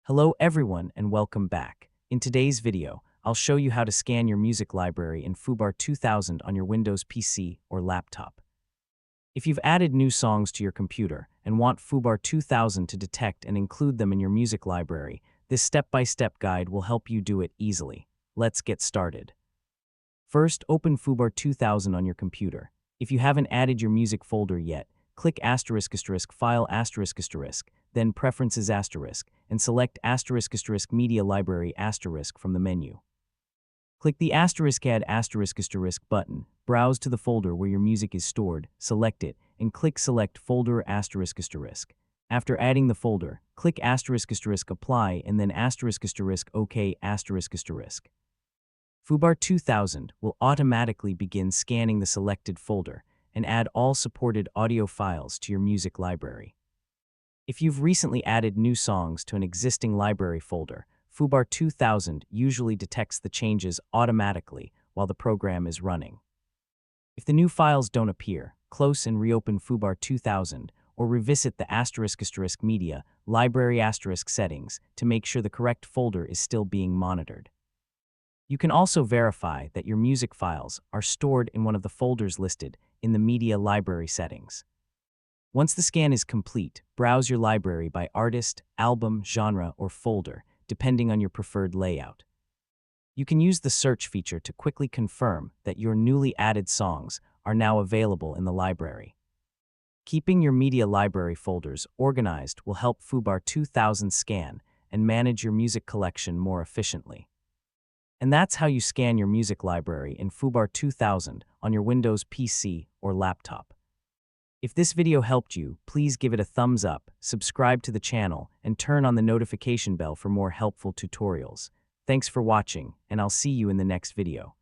Hello everyone and welcome back. In today's video, I'll show you how to scan your music library in foobar2000 on your Windows PC or laptop. If you've added new songs to your computer and want foobar2000 to detect and include them in your music library, this step-by-step guide will help you do it easily. Let's get started. First, open foobar2000 on your computer. If you haven't added your music folder yet, click *** File ***, then Preferences ***, and select *** Media Library * from the menu. Click the **Add** button, browse to the folder where your music is stored, select it, and click Select Folder ***. After adding the folder, click *** Apply and then *** OK ***. foobar2000 will automatically begin scanning the selected folder and add all supported audio files to your music library. If you've recently added new songs to an existing library folder, foobar2000 usually detects the changes automatically while the program is running. If the new files don't appear, close and reopen foobar2000 or revisit the *** Media Library * settings to make sure the correct folder is still being monitored. You can also verify that your music files are stored in one of the folders listed in the Media Library settings. Once the scan is complete, browse your library by artist, album, genre, or folder, depending on your preferred layout. You can use the search feature to quickly confirm that your newly added songs are now available in the library. Keeping your media library folders organized will help foobar2000 scan and manage your music collection more efficiently. And that's how you scan your music library in foobar2000 on your Windows PC or laptop. If this video helped you, please give it a thumbs up, subscribe to the channel, and turn on the notification bell for more helpful tutorials. Thanks for watching, and I'll see you in the next video.